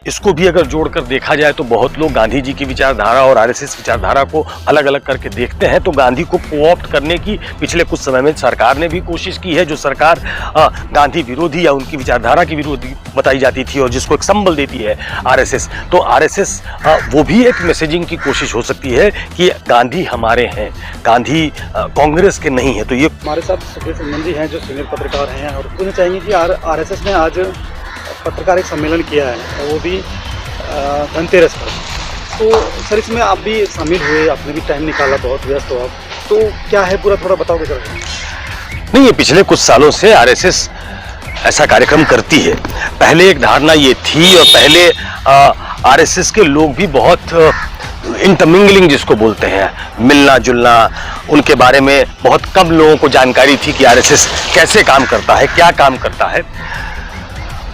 इसको भी अगर जोड़कर देखा जाए तो बहुत लोग गांधी जी की विचारधारा और आरएसएस विचारधारा को अलग अलग करके देखते हैं। तो गांधी को कोऑप्ट करने की पिछले कुछ समय में सरकार ने भी कोशिश की है, जो सरकार गांधी विरोधी या उनकी विचारधारा की विरोधी बताई जाती थी और जिसको एक संबल देती है आरएसएस। तो आरएसएस वो भी एक मैसेजिंग की कोशिश हो सकती है कि गांधी हमारे हैं, गांधी कांग्रेस के नहीं है। तो ये हमारे साथ सुखदेव संबंधी हैं जो सीनियर पत्रकार हैं और पूछना चाहेंगे कि आरएसएस ने आज पत्रकारिता सम्मेलन किया है और वो भी धनतेरस पर। तो सर इसमें आप भी शामिल हुए, आपने भी टाइम निकाला, बहुत व्यस्त हो आप, तो क्या है पूरा थोड़ा बताओगे सर? नहीं, ये पिछले कुछ सालों से आरएसएस ऐसा कार्यक्रम करती है। पहले एक धारणा ये थी और पहले आरएसएस के लोग भी बहुत इंटरमिंगलिंग जिसको बोलते हैं, मिलना जुलना, उनके बारे में बहुत कम लोगों को जानकारी थी कि आरएसएस कैसे काम करता है, क्या काम करता है।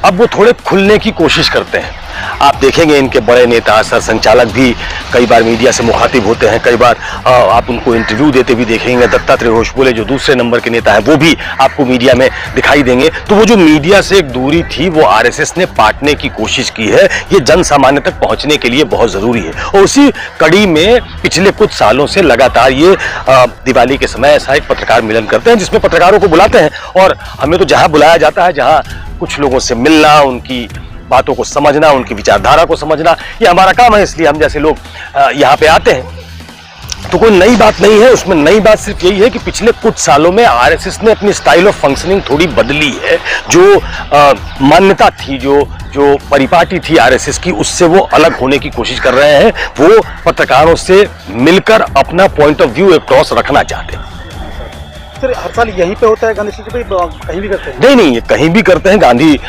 अब वो थोड़े खुलने की कोशिश करते हैं। आप देखेंगे इनके बड़े नेता, सरसंचालक भी कई बार मीडिया से मुखातिब होते हैं, कई बार आप उनको इंटरव्यू देते भी देखेंगे। दत्तात्रेय होसबोले जो दूसरे नंबर के नेता हैं वो भी आपको मीडिया में दिखाई देंगे। तो वो जो मीडिया से एक दूरी थी वो आरएसएस ने पाटने की कोशिश की है। ये जन सामान्य तक पहुंचने के लिए बहुत जरूरी है और उसी कड़ी में पिछले कुछ सालों से लगातार ये दिवाली के समय ऐसा एक पत्रकार मिलन करते हैं जिसमें पत्रकारों को बुलाते हैं और हमें तो जहां बुलाया जाता है, जहां कुछ लोगों से मिलना, उनकी बातों को समझना, उनकी विचारधारा को समझना, ये हमारा काम है। इसलिए हम जैसे लोग यहाँ पे आते हैं। तो कोई नई बात नहीं है उसमें। नई बात सिर्फ यही है कि पिछले कुछ सालों में आरएसएस ने अपनी स्टाइल ऑफ फंक्शनिंग थोड़ी बदली है। जो मान्यता थी, जो परिपाटी थी आरएसएस की, उससे वो अलग होने की कोशिश कर रहे हैं। वो पत्रकारों से मिलकर अपना पॉइंट ऑफ व्यू एक टॉस रखना चाहते हैं। सर हर साल यहीं पे होता है गांधी जी पे, कहीं भी करते हैं? नहीं, ये कहीं भी करते हैं। गांधी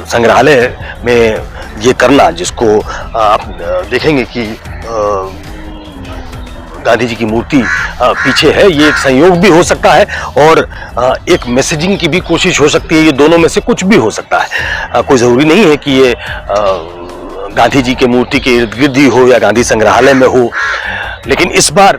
संग्रहालय में ये करना, जिसको आप देखेंगे कि गांधी जी की मूर्ति पीछे है, ये एक संयोग भी हो सकता है और एक मैसेजिंग की भी कोशिश हो सकती है। ये दोनों में से कुछ भी हो सकता है। कोई जरूरी नहीं है कि ये गांधी जी के मूर्ति के इर्द गिर्द ही हो या गांधी संग्रहालय में हो, लेकिन इस बार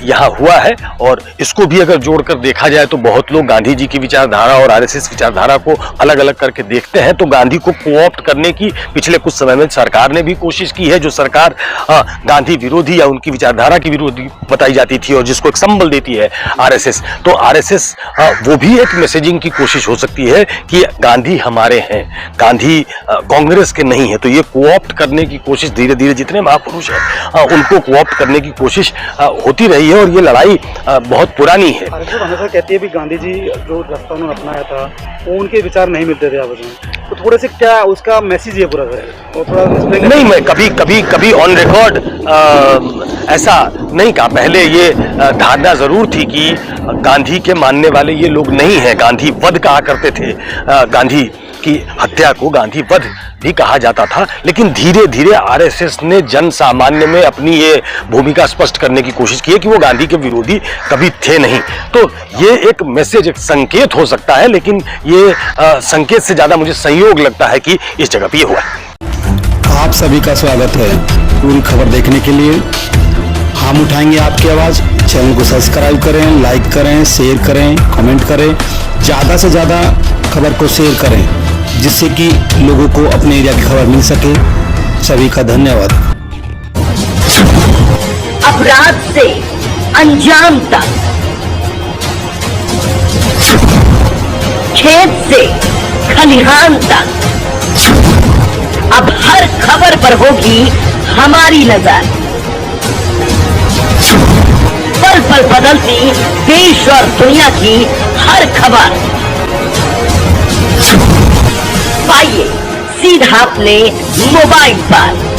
यहाँ हुआ है। और इसको भी अगर जोड़कर देखा जाए तो बहुत लोग गांधी जी की विचारधारा और आरएसएस विचारधारा को अलग अलग करके देखते हैं। तो गांधी को कोऑप्ट करने की पिछले कुछ समय में सरकार ने भी कोशिश की है, जो सरकार गांधी विरोधी या उनकी विचारधारा की विरोधी बताई जाती थी और जिसको एक संबल देती है आरएसएस। तो आरएसएस वो भी एक मैसेजिंग की कोशिश हो सकती है कि गांधी हमारे हैं, गांधी कांग्रेस के नहीं है। तो ये कोऑप्ट करने की कोशिश धीरे धीरे जितने महापुरुष हैं उनको कोऑप्ट करने की कोशिश होती रही है और ये लड़ाई बहुत पुरानी है। हमेशा कहती है भी गांधी जी जो रास्ता उन्होंने अपनाया था वो उनके विचार नहीं मिलते थे आपस में, तो थोड़े से क्या उसका मैसेज ये पूरा है और थोड़ा नहीं, मैं कभी ऑन रिकॉर्ड ऐसा नहीं कहा। पहले ये धारणा जरूर थी कि गांधी के मानने वाले ये लोग नहीं हैं। गांधी वध कहा करते थे, गांधी की हत्या को गांधी वध भी कहा जाता था। लेकिन धीरे धीरे आरएसएस ने जन सामान्य में अपनी ये भूमिका स्पष्ट करने की कोशिश की है कि वो गांधी के विरोधी कभी थे नहीं। तो ये एक मैसेज, एक संकेत हो सकता है, लेकिन ये संकेत से ज्यादा मुझे संयोग लगता है कि इस जगह पे ये हुआ है। आप सभी का स्वागत है। पूरी खबर देखने के लिए हम उठाएंगे आपकी आवाज। चैनल को सब्सक्राइब करें, लाइक करें, शेयर करें, कमेंट करें, ज्यादा से ज्यादा खबर को शेयर करें जिससे कि लोगों को अपने एरिया की खबर मिल सके। सभी का धन्यवाद। अपराध से अंजाम तक, खेत से खलिहान तक, अब हर खबर पर होगी हमारी नजर। पल पल बदलती देश और दुनिया की हर खबर पाइए सीधा अपने मोबाइल पर।